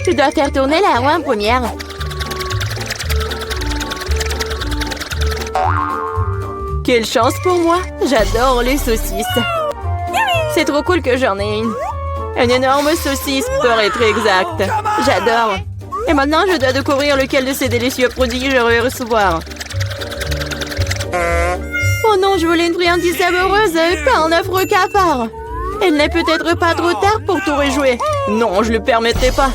Tu dois faire tourner la roue en première. Quelle chance pour moi! J'adore les saucisses. C'est trop cool que j'en ai une. Une énorme saucisse, pour être exact. J'adore. Et maintenant, je dois découvrir lequel de ces délicieux produits je vais recevoir. Oh non, je voulais une friandise savoureuse, pas un affreux cafard. Il n'est peut-être pas trop tard pour tout rejouer. Non, je le permettrai pas.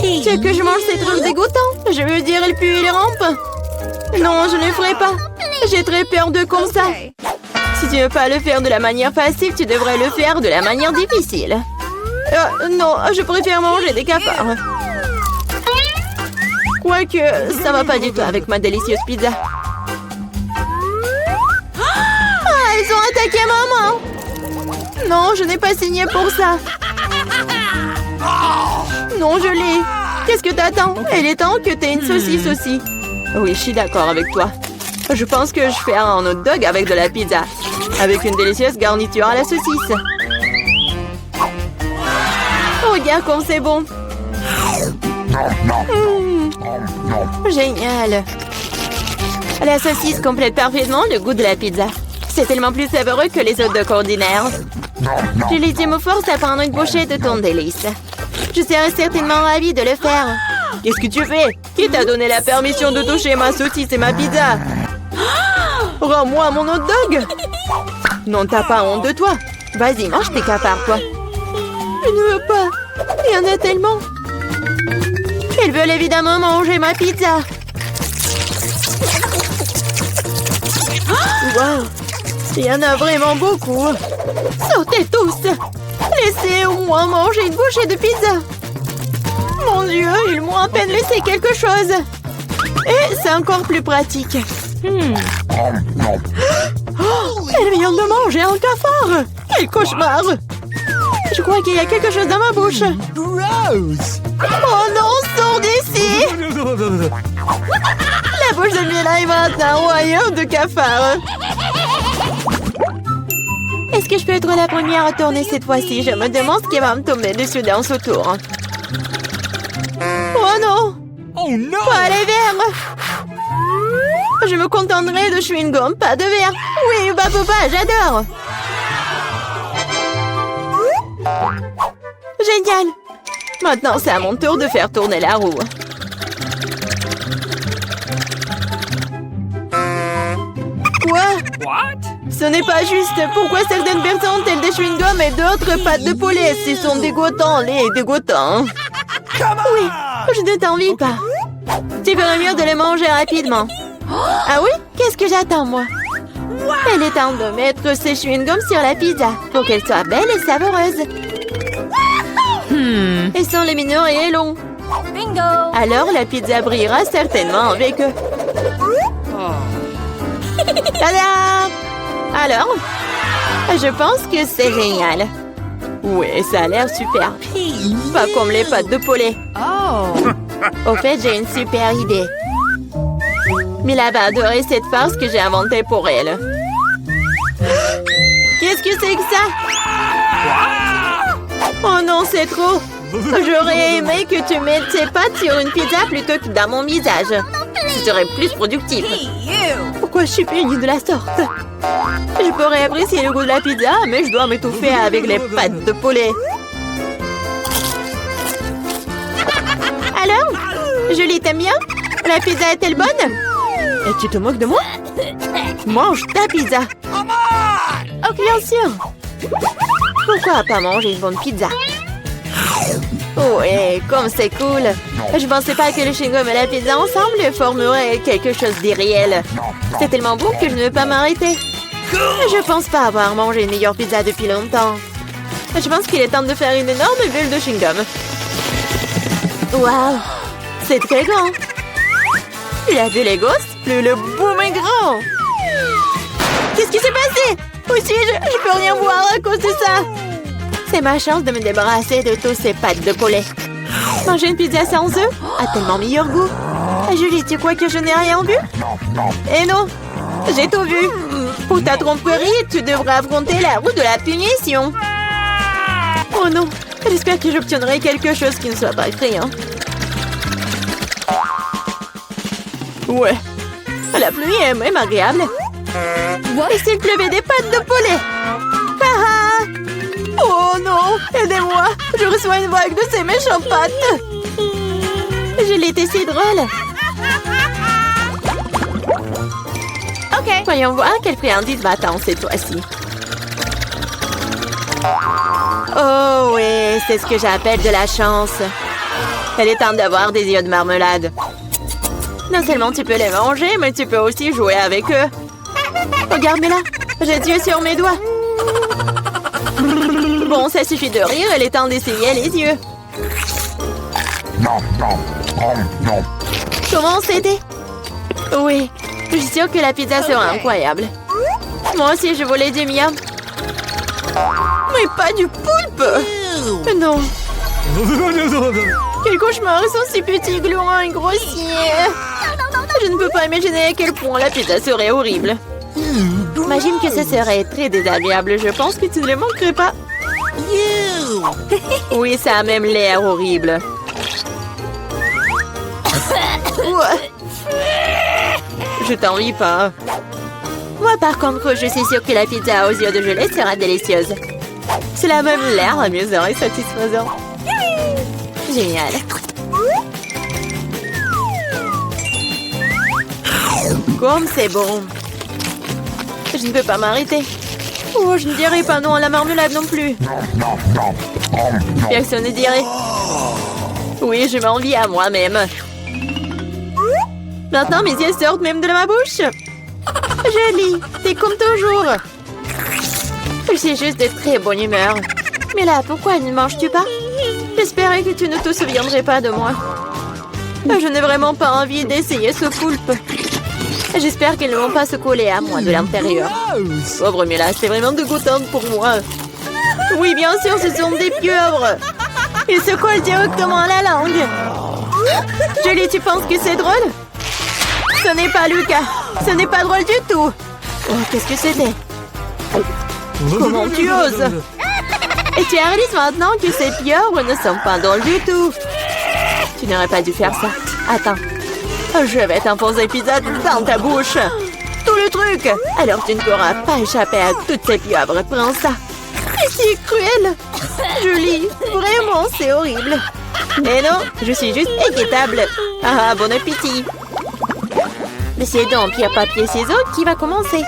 Ce que je mange, c'est trop dégoûtant. Je veux dire, il pue, il rampe. Non, je ne le ferai pas. J'ai très peur de comme ça. Si tu ne veux pas le faire de la manière facile, tu devrais le faire de la manière difficile. Non, je préfère manger des cafards. Quoique, ça va pas du tout avec ma délicieuse pizza. Ah, ils ont attaqué maman! Non, je n'ai pas signé pour ça. Non, je l'ai. Qu'est-ce que t'attends? Il est temps que t'aies une saucisse aussi. Oui, je suis d'accord avec toi. Je pense que je fais un hot dog avec de la pizza. Avec une délicieuse garniture à la saucisse. Oh, regarde comme c'est bon. Génial. La saucisse complète parfaitement le goût de la pizza. C'est tellement plus savoureux que les hot dogs ordinaires. Julie me force à prendre une bouchée de ton délice. Je serais certainement ravie de le faire. Qu'est-ce que tu fais? Qui t'a donné la permission de toucher ma saucisse et ma pizza? Rends-moi mon hot dog! Non, t'as pas honte de toi. Vas-y, mange tes cafards, toi. Je ne veux pas. Il y en a tellement. Ils veulent évidemment manger ma pizza. Wow. Il y en a vraiment beaucoup. Sortez tous. Laissez-moi manger une bouchée de pizza. Mon Dieu, ils m'ont à peine laissé quelque chose. Et c'est encore plus pratique. Oh, elle vient de manger un cafard. Quel cauchemar. Je crois qu'il y a quelque chose dans ma bouche. Gross! Oh non, sors d'ici. La bouche de Mila est maintenant un royaume de cafards. Est-ce que je peux être la première à tourner cette fois-ci? Je me demande ce qui va me tomber dessus dans ce tour. Oh non! Oh no! Pas les verres! Je me contenterai de chewing-gum, pas de verre. Oui, bah papa, j'adore. Génial. Maintenant, c'est à mon tour de faire tourner la roue. Quoi? What? Ce n'est pas juste. Pourquoi certaines personnes ont-elles des chewing-gums et d'autres pâtes de poulet? Ils sont dégoûtants, les dégoûtants. Oui, je ne t'envie pas. Tu ferais mieux de les manger rapidement. Ah oui? Qu'est-ce que j'attends, moi? Il est temps de mettre ces chewing-gums sur la pizza pour qu'elle soit belle et savoureuse. Ils sont lumineux et longs. Bingo! Alors, la pizza brillera certainement avec eux. Tada! Alors, je pense que c'est génial. Oui, ça a l'air super. Pas comme les pâtes de poulet. Au fait, j'ai une super idée. Mila va adorer cette farce que j'ai inventée pour elle. Qu'est-ce que c'est que ça? Oh non, c'est trop. J'aurais aimé que tu mettes tes pâtes sur une pizza plutôt que dans mon visage. Ce serait plus productif. Pourquoi je suis punie de la sorte? Je pourrais apprécier le goût de la pizza, mais je dois m'étouffer avec les pâtes de poulet. Alors? Julie, t'aimes bien? La pizza est-elle bonne? Et tu te moques de moi? Mange ta pizza. Oh, bien sûr. Pourquoi pas manger une bonne pizza? Ouais, comme c'est cool. Je pensais pas que le chewing-gum et la pizza ensemble formeraient quelque chose d'irréel. C'est tellement bon que je ne veux pas m'arrêter. Je pense pas avoir mangé une meilleure pizza depuis longtemps. Je pense qu'il est temps de faire une énorme bulle de chewing-gum. Waouh, c'est très grand. Tu l'as vu les gosses? Plus le boom est grand. Qu'est-ce qui s'est passé? Où suis-je? Je peux rien voir à cause de ça. C'est ma chance de me débarrasser de tous ces pâtes de poulet. Manger une pizza sans œufs a tellement meilleur goût. Julie, tu crois que je n'ai rien vu? Eh non, j'ai tout vu. Pour ta tromperie, tu devras affronter la roue de la punition. Oh non, J'espère que j'obtiendrai quelque chose qui ne soit pas effrayant. Ouais. La pluie est même agréable. Et s'il pleuvait des pâtes de poulet? Ah ah! Oh non! Aidez-moi! Je reçois une vague de ces méchantes pâtes! Je l'étais si drôle! Ok. Voyons voir quelle friandise va-t-on cette fois-ci. Oh oui, c'est ce que j'appelle de la chance. Elle est temps d'avoir des yeux de marmelade. Non seulement tu peux les manger, mais tu peux aussi jouer avec eux. Regarde-moi là, j'ai des yeux sur mes doigts. Bon, ça suffit de rire, il est temps d'essayer les yeux. Comment c'était? Oui, je suis sûre que la pizza sera incroyable. Moi aussi, je voulais du miam. Mais pas du poulpe! Non. Quel cauchemar, ils sont si petits, gluants et grossiers. Je ne peux pas imaginer à quel point la pizza serait horrible. Imagine que ce serait très désagréable. Je pense que tu ne le manquerais pas. Oui, ça a même l'air horrible. Je t'envie pas. Moi, par contre, je suis sûre que la pizza aux yeux de gelée sera délicieuse. Cela a même l'air amusant et satisfaisant. Génial. Comme c'est bon. Je ne peux pas m'arrêter. Oh, je ne dirai pas non à la marmelade non plus. Personne ne dirait. Oui, je m'envie à moi-même. Maintenant, mes yeux sortent même de ma bouche. Jolie, t'es comme toujours. Je suis juste de très bonne humeur. Mais là, pourquoi ne manges-tu pas? J'espérais que tu ne te souviendrais pas de moi. Je n'ai vraiment pas envie d'essayer ce poulpe. J'espère qu'ils ne vont pas se coller à moi de l'intérieur. Pauvre Mila, c'est vraiment dégoûtant pour moi. Oui, bien sûr, ce sont des pieuvres. Ils se collent directement à la langue. Julie, tu penses que c'est drôle? Ce n'est pas Lucas. Ce n'est pas drôle du tout. Oh, qu'est-ce que c'était? Comment tu oses? Et tu réalises maintenant que ces pieuvres ne sont pas drôles du tout. Tu n'aurais pas dû faire ça. Attends. Je vais t'enfoncer pizza dans ta bouche. Tout le truc. Alors tu ne pourras pas échapper à toutes ces pieuvres. Prends ça. C'est cruel. Julie, vraiment, c'est horrible. Mais non, je suis juste équitable. Ah, bon appétit. Mais c'est donc pierre, papier, ciseaux qui va commencer.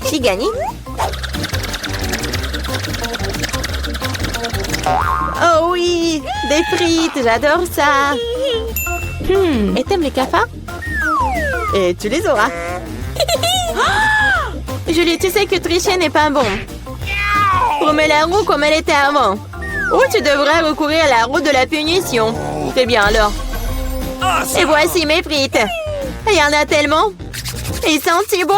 J'ai gagné. Oh oui, des frites, j'adore ça. Et t'aimes les cafards? Et tu les auras. Julie, tu sais que tricher n'est pas bon. Remets la roue comme elle était avant. Ou tu devrais recourir à la roue de la punition. Fais bien alors. Et voici mes frites. Il y en a tellement. Et ils sentent si bon.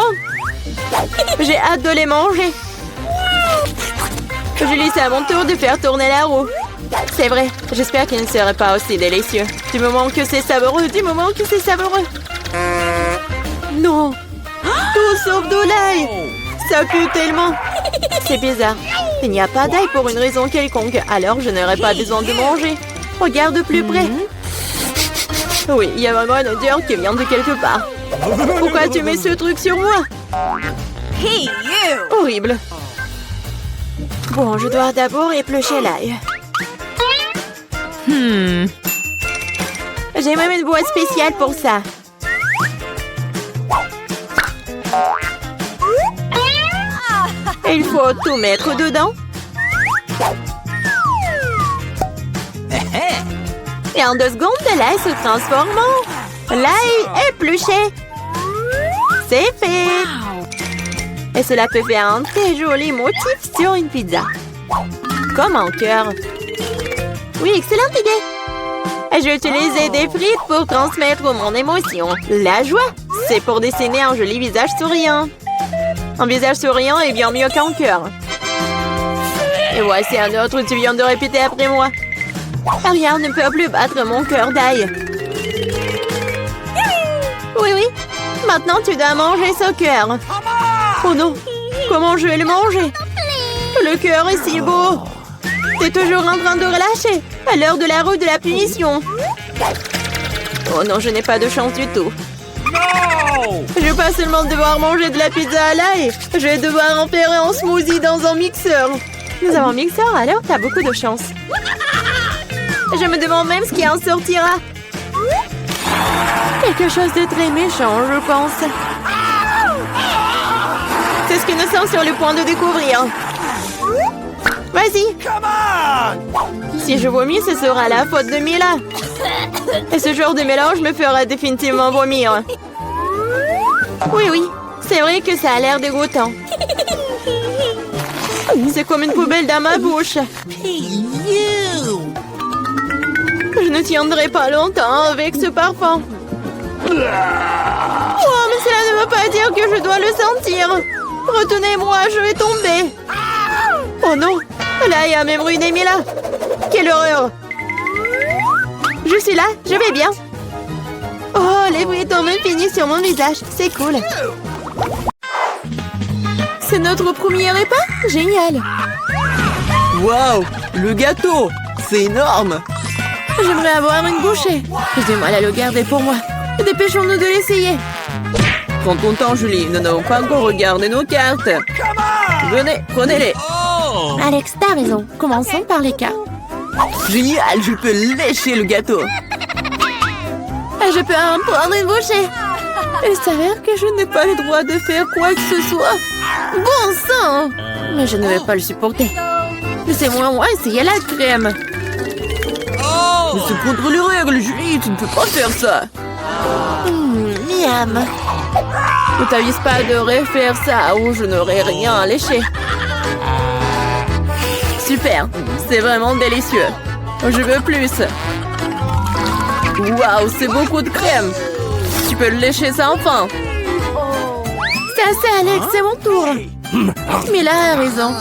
J'ai hâte de les manger. Julie, c'est à mon tour de faire tourner la roue. C'est vrai, j'espère qu'il ne serait pas aussi délicieux. Du moment que c'est savoureux, du moment que c'est savoureux. Non. Tout sauf de l'ail. Ça pue tellement. C'est bizarre. Il n'y a pas d'ail pour une raison quelconque. Alors je n'aurai pas besoin de manger. Regarde de plus près. Oui, il y a vraiment une odeur qui vient de quelque part. Pourquoi tu mets ce truc sur moi? Hey, you! Horrible. Bon, je dois d'abord éplucher l'ail. J'ai même une boîte spéciale pour ça. Il faut tout mettre dedans. Et en 2 secondes, l'ail se transforme en l'ail épluché. C'est fait. Et cela peut faire un très joli motif sur une pizza. Comme un cœur. Oui, excellente idée. J'ai utilisé des frites pour transmettre mon émotion. La joie, c'est pour dessiner un joli visage souriant. Un visage souriant est bien mieux qu'un cœur. Et voici un autre, tu viens de répéter après moi. Rien ne peut plus battre mon cœur d'ail. Oui, oui. Maintenant, tu dois manger ce cœur. Oh non, comment je vais le manger? Le cœur est si beau. T'es toujours en train de relâcher. À l'heure de la roue de la punition. Oh non, je n'ai pas de chance du tout. No! Je vais pas seulement devoir manger de la pizza à l'ail. Je vais devoir en faire un smoothie dans un mixeur. Nous avons un mixeur, alors t'as beaucoup de chance. Je me demande même ce qui en sortira. Quelque chose de très méchant, je pense. C'est ce que nous sommes sur le point de découvrir. Vas-y. Come on! Si je vomis, ce sera la faute de Mila. Et ce genre de mélange me fera définitivement vomir. Oui, oui. C'est vrai que ça a l'air dégoûtant. C'est comme une poubelle dans ma bouche. Je ne tiendrai pas longtemps avec ce parfum. Oh, mais cela ne veut pas dire que je dois le sentir. Retenez-moi, je vais tomber. Oh non, là, il y a même ruiné Mila. Quelle horreur. Je suis là, je vais bien. Oh, les bruits tombent finis sur mon visage. C'est cool. C'est notre premier repas? Génial. Waouh, le gâteau, c'est énorme. J'aimerais avoir une bouchée. J'ai du mal à le garder pour moi. Dépêchons-nous de l'essayer. Prends ton temps, Julie. Nous n'avons pas encore regardé nos cartes. Venez, prenez-les. Oh! Alex, t'as raison. Commençons par les cartes. Génial, je peux lécher le gâteau. Je peux en prendre une bouchée. Il s'avère que je n'ai pas le droit de faire quoi que ce soit. Bon sang! Mais je ne vais pas le supporter. Laissez-moi essayer la crème. Mais c'est contre les règles, Julie. Tu ne peux pas faire ça. Miam. Ne t'avise pas de refaire ça ou je n'aurai rien à lécher. Super, c'est vraiment délicieux. Je veux plus. Waouh, c'est beaucoup de crème. Tu peux le lécher sans fin. C'est assez, Alex, c'est mon tour. Mila a raison.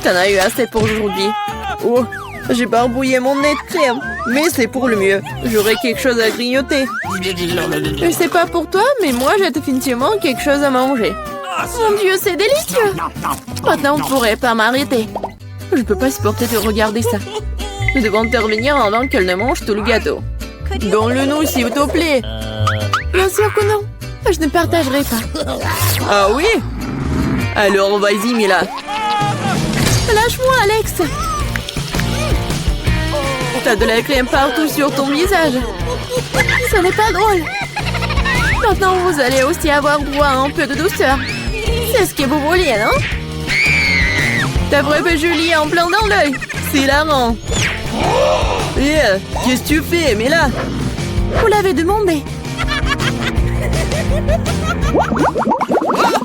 T'en as eu assez pour aujourd'hui. Oh, j'ai barbouillé mon nez de crème. Mais c'est pour le mieux. J'aurai quelque chose à grignoter. Je sais pas pour toi, mais moi j'ai définitivement quelque chose à manger. Mon Dieu, c'est délicieux. Maintenant, on ne pourrait pas m'arrêter. Je peux pas supporter de regarder ça. Nous devons intervenir avant qu'elle ne mange tout le gâteau. Donne-le-nous, s'il te plaît. Bien sûr que non. Je ne partagerai pas. Ah oui? Alors, vas-y, Mila. Lâche-moi, Alex. T'as de la crème partout sur ton visage. Ce n'est pas drôle. Maintenant, vous allez aussi avoir droit à un peu de douceur. C'est ce que vous vouliez, non? T'as frappé Julie en plein dans l'œil. C'est hilarant. Yeah, qu'est-ce que tu fais, Mila? Vous l'avez demandé.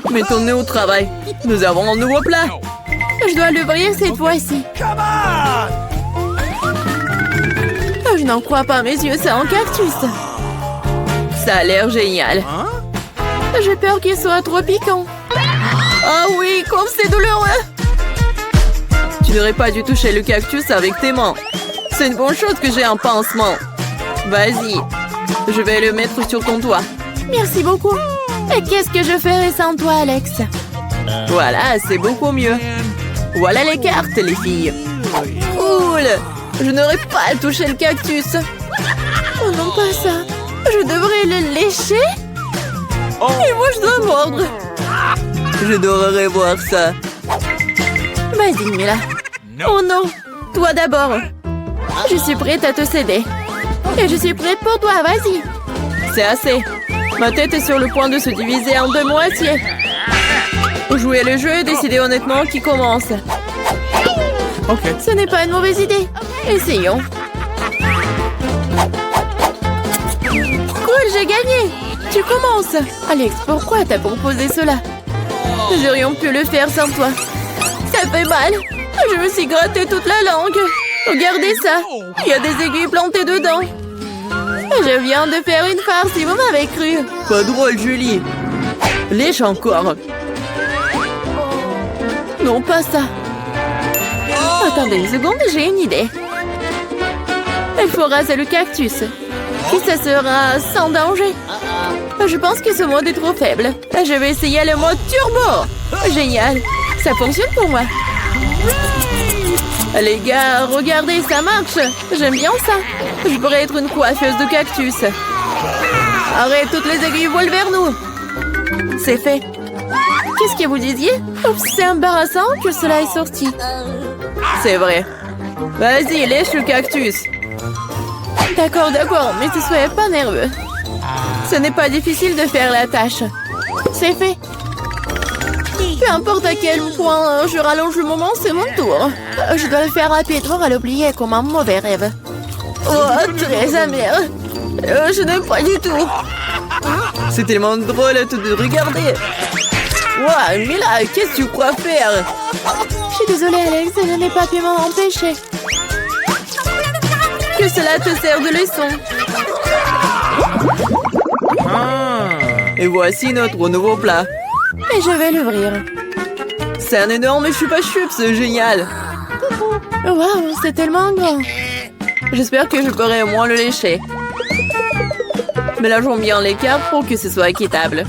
Mets ton nez au travail. Nous avons un nouveau plat. Je dois l'ouvrir cette fois-ci. Come on! Je n'en crois pas mes yeux, c'est un cactus. Ça a l'air génial. J'ai peur qu'il soit trop piquant. Ah oui, comme c'est douloureux. Tu n'aurais pas dû toucher le cactus avec tes mains. C'est une bonne chose que j'ai un pansement. Vas-y, je vais le mettre sur ton toit. Merci beaucoup. Et qu'est-ce que je ferais sans toi, Alex? Voilà, c'est beaucoup mieux. Voilà les cartes, les filles. Cool. Je n'aurais pas touché le cactus. Oh non, pas ça. Je devrais le lécher? Et moi, je dois mordre. Je devrais voir ça. Vas-y, Mila. Oh non, toi d'abord. Je suis prête à te céder. Et je suis prête pour toi, vas-y. C'est assez. Ma tête est sur le point de se diviser en deux moitiés. Jouer le jeu et décider honnêtement qui commence. Ok. Ce n'est pas une mauvaise idée. Essayons. Cool, j'ai gagné. Tu commences. Alex, pourquoi t'as proposé cela? Nous aurions pu le faire sans toi. Ça fait mal. Je me suis gratté toute la langue. Regardez ça. Il y a des aiguilles plantées dedans. Je viens de faire une farce, si vous m'avez cru. Pas drôle, Julie. Lèche encore. Non, pas ça. Attendez une seconde, j'ai une idée. Il faut raser le cactus. Puis ça sera sans danger. Je pense que ce mode est trop faible. Je vais essayer le mode turbo. Génial. Ça fonctionne pour moi. Les gars, regardez, ça marche. J'aime bien ça. Je pourrais être une coiffeuse de cactus. Arrête, toutes les aiguilles volent vers nous. C'est fait. Qu'est-ce que vous disiez? Oups, c'est embarrassant que cela est sorti. C'est vrai. Vas-y, lèche le cactus. D'accord, mais ne soyez pas nerveux. Ce n'est pas difficile de faire la tâche. C'est fait. Peu importe à quel point je rallonge le moment, c'est mon tour. Je dois le faire rapidement à l'oublier comme un mauvais rêve. Oh, très amer. Je n'aime pas du tout. C'est tellement drôle de regarder. Wow, Mila, qu'est-ce que tu crois faire? Je suis désolée, Alex, je n'ai pas pu m'en empêcher. Que cela te sert de leçon. Et voici notre nouveau plat. Et je vais l'ouvrir. C'est un énorme chupa-chups, génial. Waouh, c'est tellement grand. J'espère que je pourrai au moins le lécher. Mélangeons bien les cartes pour que ce soit équitable.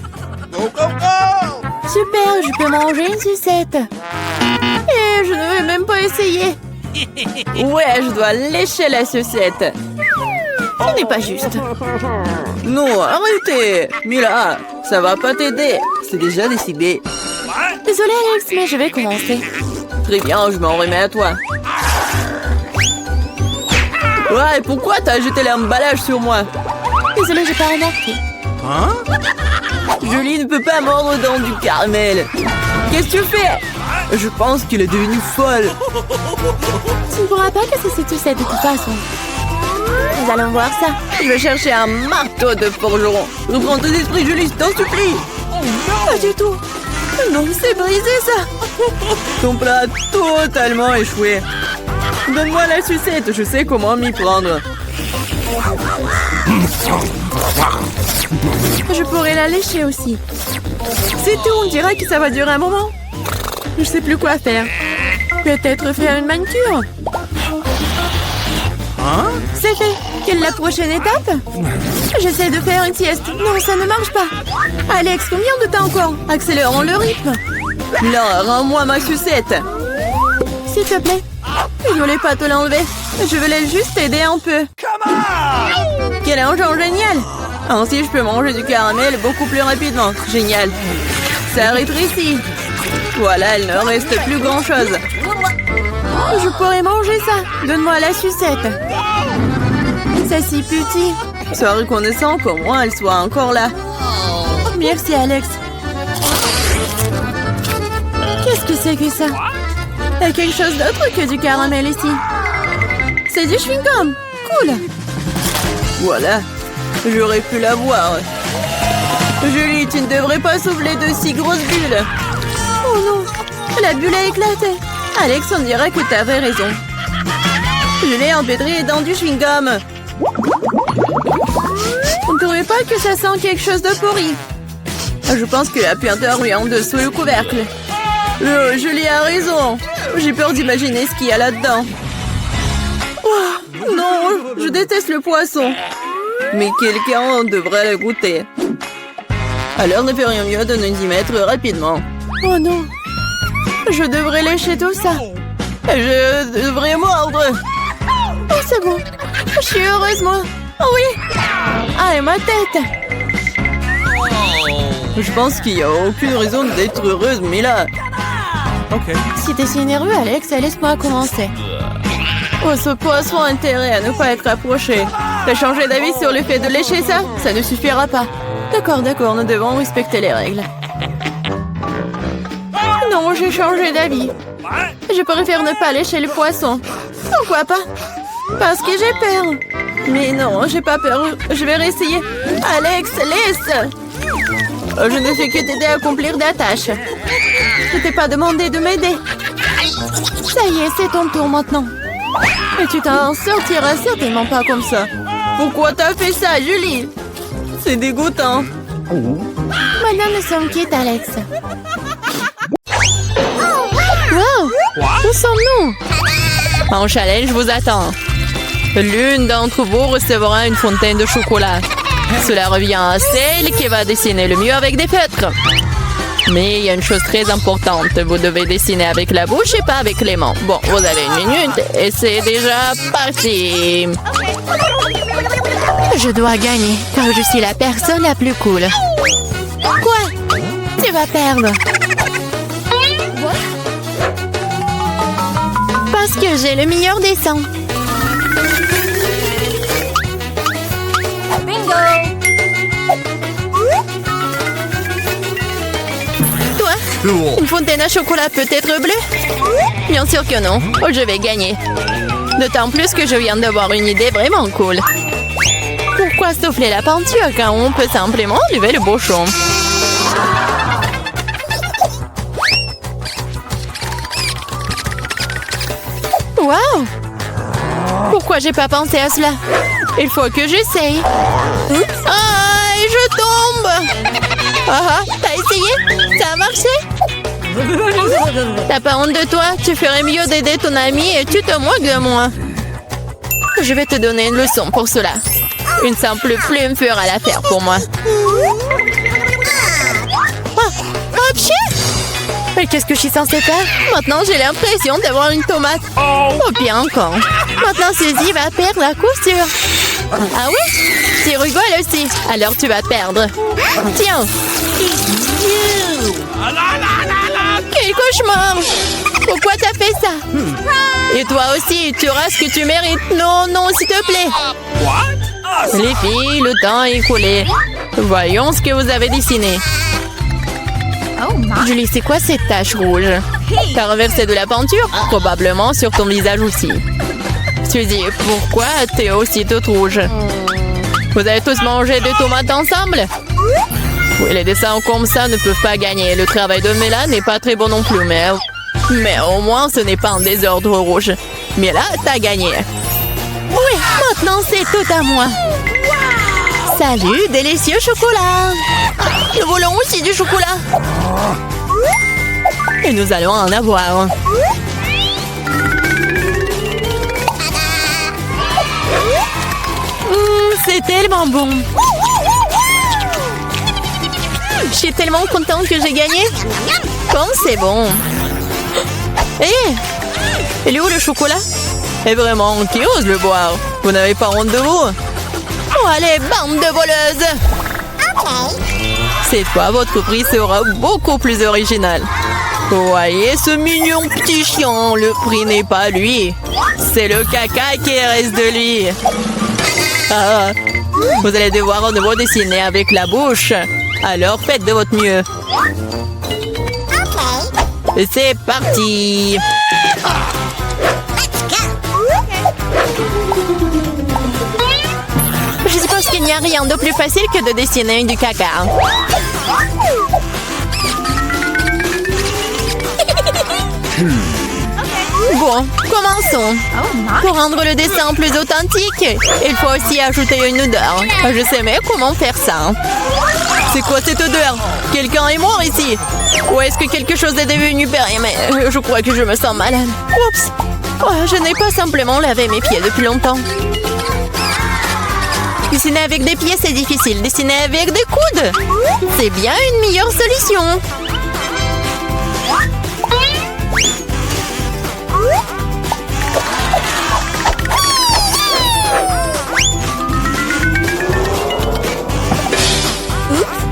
Super, je peux manger une sucette. Et je ne vais même pas essayer. Ouais, je dois lécher la sucette. Ce n'est pas juste. Non, arrêtez. Mila, ça va pas t'aider. C'est déjà décidé. Désolée, Alex, mais je vais commencer. Très bien, je m'en remets à toi. Ouais, pourquoi t'as jeté l'emballage sur moi? Désolée, j'ai pas remarqué. Julie ne peut pas mordre dans du caramel. Qu'est-ce que tu fais? Je pense qu'il est devenu folle. Tu ne pourras pas casser cette sucette de toute façon. Nous allons voir ça. Je vais chercher un marteau de forgeron. Reprends tes esprits, Julie, t'en supplie. Pas du tout. Non, c'est brisé ça. Ton plat a totalement échoué. Donne-moi la sucette, je sais comment m'y prendre. Je pourrais la lécher aussi. C'est tout, on dirait que ça va durer un moment. Je sais plus quoi faire. Peut-être faire une manucure. C'est fait. Quelle est la prochaine étape? J'essaie de faire une sieste. Non, ça ne marche pas. Alex, combien de temps encore? Accélérons le rythme. Non, rends-moi ma sucette. S'il te plaît. Je voulais pas te l'enlever. Je voulais juste t'aider un peu. Quel engin génial! Ainsi, je peux manger du caramel beaucoup plus rapidement. Génial. Ça rétrécit. Voilà, il ne reste plus grand-chose. Je pourrais manger ça. Donne-moi la sucette. C'est si petit. Sois reconnaissant qu'au moins elle soit encore là. Merci, Alex. Qu'est-ce que c'est que ça? Il y a quelque chose d'autre que du caramel ici. C'est du chewing-gum. Cool. Voilà. J'aurais pu la voir. Julie, tu ne devrais pas souffler de si grosses bulles. Oh non. La bulle a éclaté. Alex, on dirait que tu avais raison. Je l'ai empêtrée dans du chewing-gum. On ne trouvait pas que ça sent quelque chose de pourri. Je pense que la puanteur est en dessous le couvercle. Julie a raison. J'ai peur d'imaginer ce qu'il y a là-dedans. Oh, non, je déteste le poisson. Mais quelqu'un devrait le goûter. Alors ne ferions mieux de nous y mettre rapidement. Oh non. Je devrais lécher tout ça. Je devrais mordre. Oh, c'est bon. Je suis heureuse, moi. Oh oui. Ah, et ma tête. Je pense qu'il n'y a aucune raison d'être heureuse, mais là... Ok. Si t'es si nerveux, Alex, laisse-moi commencer. Oh, ce poisson a intérêt à ne pas être approché. T'as changé d'avis sur le fait de lécher ça? Ça ne suffira pas. D'accord, nous devons respecter les règles. Non, j'ai changé d'avis. Je préfère ne pas lécher le poisson. Pourquoi pas? Parce que j'ai peur. Mais non, j'ai pas peur. Je vais réessayer. Alex, laisse! Je ne fais que t'aider à accomplir des tâches. Je t'ai pas demandé de m'aider. Ça y est, c'est ton tour maintenant. Et tu t'en sortiras certainement pas comme ça. Pourquoi t'as fait ça, Julie? C'est dégoûtant. Maintenant, nous sommes quittes, Alex. Wow! Où sommes-nous? En challenge vous attend. L'une d'entre vous recevra une fontaine de chocolat. Cela revient à celle qui va dessiner le mieux avec des feutres. Mais il y a une chose très importante. Vous devez dessiner avec la bouche et pas avec les mains. Bon, vous avez 1 minute et c'est déjà parti. Je dois gagner, car je suis la personne la plus cool. Quoi? Tu vas perdre. Parce que j'ai le meilleur dessin. Bingo! Toi, Cool. une fontaine à chocolat peut être bleue? Bien sûr que non. Oh, je vais gagner. D'autant plus que je viens d'avoir une idée vraiment cool. Pourquoi souffler la peinture quand on peut simplement lever le bouchon? Wow! Pourquoi j'ai pas pensé à cela? Il faut que j'essaye. Ah, et je tombe! Ah, t'as essayé? Ça a marché? T'as pas honte de toi? Tu ferais mieux d'aider ton ami et tu te moques de moi. Je vais te donner une leçon pour cela. Une simple plume fera l'affaire pour moi. Ah, apchou! Mais qu'est-ce que je suis censée faire? Maintenant, j'ai l'impression d'avoir une tomate. Oh, bien encore. Maintenant, Suzy va perdre la couture. Ah oui? Tu rigoles aussi. Alors, tu vas perdre. Tiens. Quel cauchemar! Pourquoi t'as fait ça? Et toi aussi, tu auras ce que tu mérites. Non, non, s'il te plaît. What? Les filles, le temps est écoulé. Voyons ce que vous avez dessiné. Oh my! Julie, c'est quoi cette tache rouge? T'as renversé de la peinture? Probablement sur ton visage aussi. Suzy, pourquoi t'es aussi toute rouge? Vous avez tous mangé des tomates ensemble? Oui, les dessins comme ça ne peuvent pas gagner. Le travail de Mela n'est pas très bon non plus, mais au moins ce n'est pas un désordre rouge. Mais là, t'as gagné. Oui, maintenant c'est tout à moi. Salut, délicieux chocolat. Nous voulons aussi du chocolat. Et nous allons en avoir. C'est tellement bon. Je suis tellement contente que j'ai gagné. Comme c'est bon. Hé, il est où le chocolat? Et vraiment, qui ose le boire? Vous n'avez pas honte de vous? Oh, allez, bande de voleuses! Cette fois, votre prix sera beaucoup plus original. Voyez ce mignon petit chien, le prix n'est pas lui. C'est le caca qui reste de lui. Ah, vous allez devoir à nouveau dessiner avec la bouche. Alors faites de votre mieux. C'est parti. Je suppose qu'il n'y a rien de plus facile que de dessiner du caca. Bon, commençons. Oh my! Pour rendre le dessin plus authentique, il faut aussi ajouter une odeur. Je sais mais comment faire ça. C'est quoi cette odeur? Quelqu'un est mort ici? Ou est-ce que quelque chose est devenu périmé? Je crois que je me sens malade. Oups! Oh, je n'ai pas simplement lavé mes pieds depuis longtemps. Dessiner avec des pieds, c'est difficile. Dessiner avec des coudes, c'est bien une meilleure solution.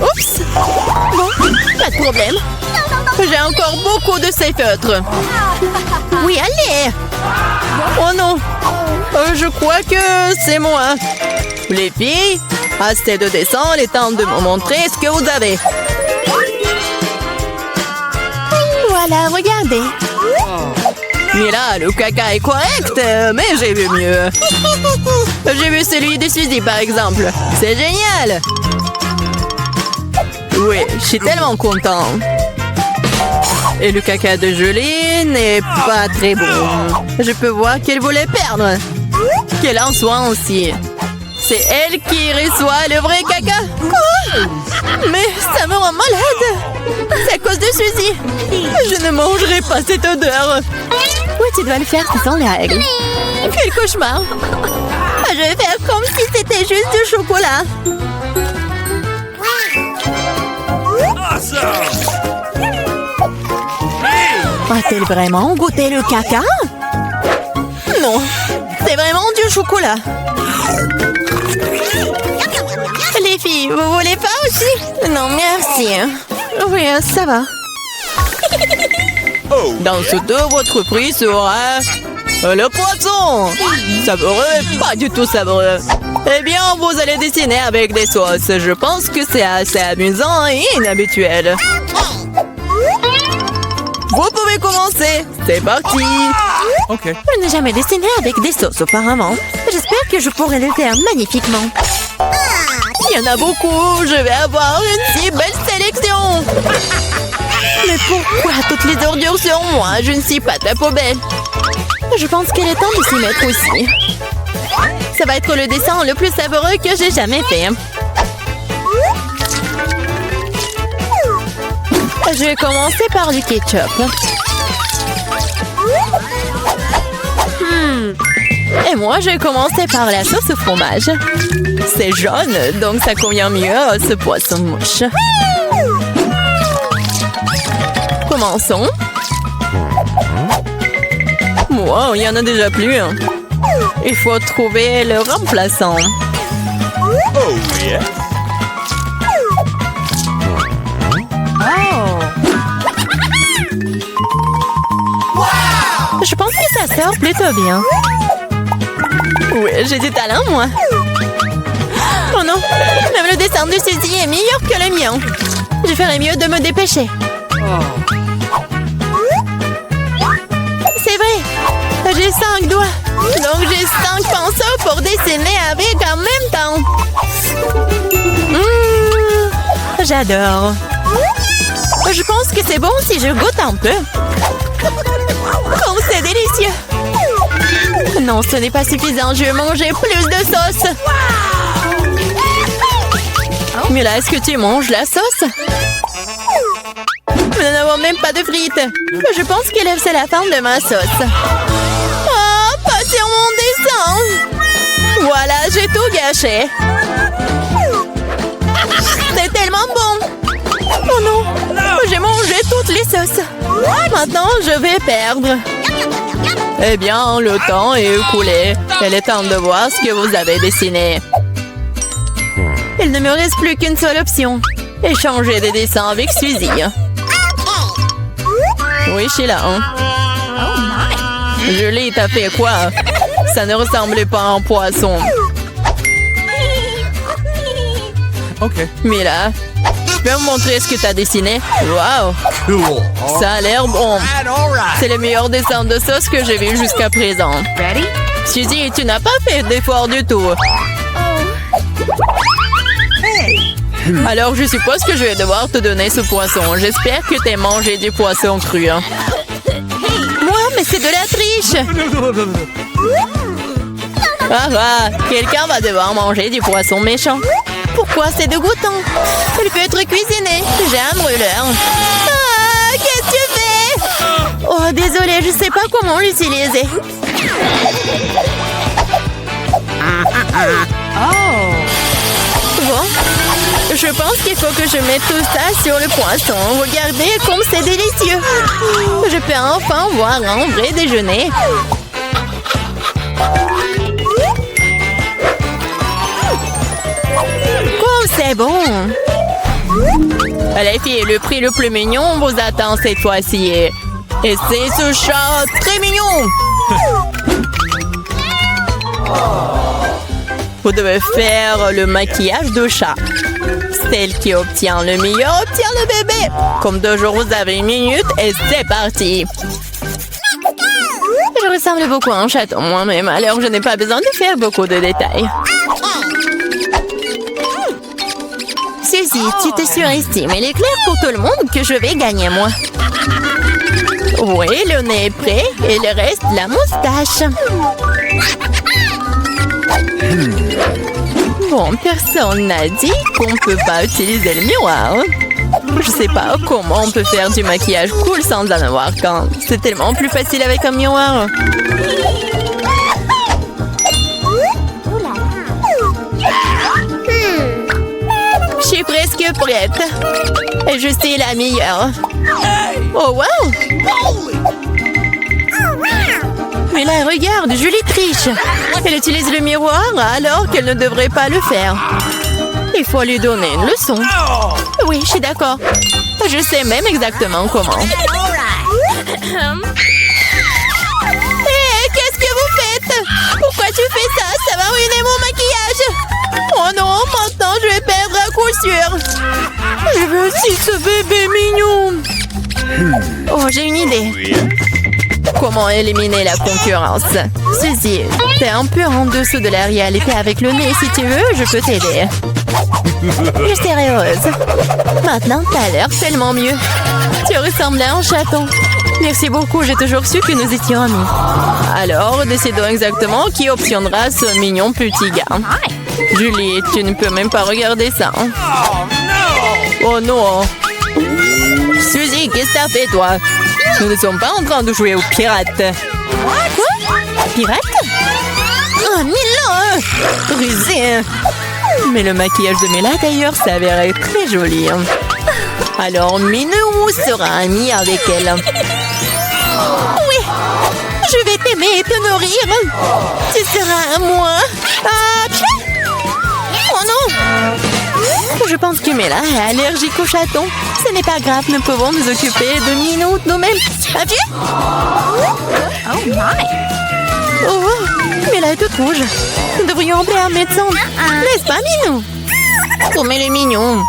Oups! Bon, pas de problème. J'ai encore beaucoup de ces feutres. Oui, allez! Oh non! Je crois que c'est moi. Les filles, assez de dessin, il est temps de me montrer ce que vous avez. Voilà, regardez. Mais là, le caca est correct, mais j'ai vu mieux. J'ai vu celui de Suzy, par exemple. C'est génial! Oui, je suis tellement content. Et le caca de Julie n'est pas très bon. Je peux voir qu'elle voulait perdre. Qu'elle en soit aussi. C'est elle qui reçoit le vrai caca. Quoi? Mais ça me rend malade. C'est à cause de Suzy. Je ne mangerai pas cette odeur. Oui, tu dois le faire, c'est sans règle. Quel cauchemar. Je vais faire comme si c'était juste du chocolat. Awesome! A-t-elle vraiment goûté le caca? Non, c'est vraiment du chocolat. Les filles, vous voulez pas aussi? Non, merci. Oui, ça va. Dans ce dos, votre prix sera... le poisson! Savoureux? Pas du tout savoureux. Eh bien, vous allez dessiner avec des sauces. Je pense que c'est assez amusant et inhabituel. Vous pouvez commencer. C'est parti. OK. Je n'ai jamais dessiné avec des sauces auparavant. J'espère que je pourrai le faire magnifiquement. Il y en a beaucoup. Je vais avoir une si belle sélection. Mais pourquoi toutes les ordures sur moi? Je ne suis pas ta poubelle. Je pense qu'il est temps de s'y mettre aussi. Ça va être le dessin le plus savoureux que j'ai jamais fait. Je vais commencer par du ketchup. Et moi, je vais commencer par la sauce au fromage. C'est jaune, donc ça convient mieux à ce poisson mouche. Commençons. Wow, il y en a déjà plus. Il faut trouver le remplaçant. Oh, yeah. Je pense que ça sort plutôt bien. Oui, j'ai du talent, moi. Oh non, même le dessin de Suzy est meilleur que le mien. Je ferais mieux de me dépêcher. C'est vrai, j'ai 5 doigts. Donc j'ai 5 pinceaux pour dessiner avec en même temps. J'adore. Je pense que c'est bon si je goûte un peu. Oh, c'est délicieux! Non, ce n'est pas suffisant. Je vais manger plus de sauce. Mais là, est-ce que tu manges la sauce? Nous n'avons même pas de frites. Je pense que c'est la fin de ma sauce. Oh, pas sur mon dessin! Voilà, j'ai tout gâché. C'est tellement bon! Oh non! J'ai mangé toutes les sauces. Maintenant, je vais perdre. Eh bien, le temps est écoulé. Il est temps de voir ce que vous avez dessiné. Il ne me reste plus qu'une seule option. Échanger des dessins avec Suzy. Oui, Sheila. Julie, t'as fait quoi? Ça ne ressemblait pas à un poisson. OK. Mila, tu peux me montrer ce que tu as dessiné? Wow! Cool. Ça a l'air bon. All right. C'est le meilleur dessin de sauce que j'ai vu jusqu'à présent. Ready? Suzy, tu n'as pas fait d'effort du tout. Alors, je suppose que je vais devoir te donner ce poisson. J'espère que tu as mangé du poisson cru. Moi, mais c'est de la triche! Ah, quelqu'un va devoir manger du poisson méchant. Pourquoi c'est dégoûtant? Il peut être cuisiné. J'ai un brûleur. Ah, qu'est-ce que tu fais? Oh, désolée, je sais pas comment l'utiliser. Bon, je pense qu'il faut que je mette tout ça sur le poisson. Regardez comme c'est délicieux. Je peux enfin voir un vrai déjeuner. C'est bon. Les filles, le prix le plus mignon vous attend cette fois-ci. Et c'est ce chat très mignon. Vous devez faire le maquillage de chat. Celle qui obtient le meilleur obtient le bébé. Comme toujours, vous avez 1 minute et c'est parti. Je ressemble beaucoup à un chaton moi-même, alors je n'ai pas besoin de faire beaucoup de détails. Suzy, tu te surestimes. Il est clair pour tout le monde que je vais gagner, moi. Oui, le nez est prêt et il reste la moustache. Bon, personne n'a dit qu'on ne peut pas utiliser le miroir. Je sais pas comment on peut faire du maquillage cool sans en avoir qu'un. C'est tellement plus facile avec un miroir. Je suis presque prête. Et je suis la meilleure. Oh wow! Mais là, regarde, Julie triche. Elle utilise le miroir alors qu'elle ne devrait pas le faire. Il faut lui donner une leçon. Oui, je suis d'accord. Je sais même exactement comment. Hé, qu'est-ce que vous faites? Pourquoi tu fais ça? Ça va ruiner mon maquillage. Oh non, maintenant je vais perdre à coup sûr. Je veux aussi ce bébé mignon. Oh, j'ai une idée. Comment éliminer la concurrence? Suzy, t'es un peu en dessous de la réalité avec le nez. Si tu veux, je peux t'aider. Je serai heureuse. Maintenant, t'as l'air tellement mieux. Tu ressembles à un chaton. Merci beaucoup, j'ai toujours su que nous étions amis. Alors, décidons exactement qui obtiendra ce mignon petit gars. Julie, tu ne peux même pas regarder ça. Oh non. Suzy, qu'est-ce que t'as fait, toi? Nous ne sommes pas en train de jouer aux pirates. Quoi? Pirates? Oh, Milan! Rusé! Mais le maquillage de Mela, d'ailleurs, s'avérait très joli. Alors, Minou sera ami avec elle. Oui! Je vais t'aimer et te nourrir. Tu seras à moi. Ah, oh non! Je pense que Mela est allergique aux chatons. Ce n'est pas grave, nous pouvons nous occuper de Minou nous-mêmes. Ah, pied? Oh my! Oh, Mela est toute rouge. Nous devrions appeler un médecin. N'est-ce pas, Minou? Oh, mais le mignon.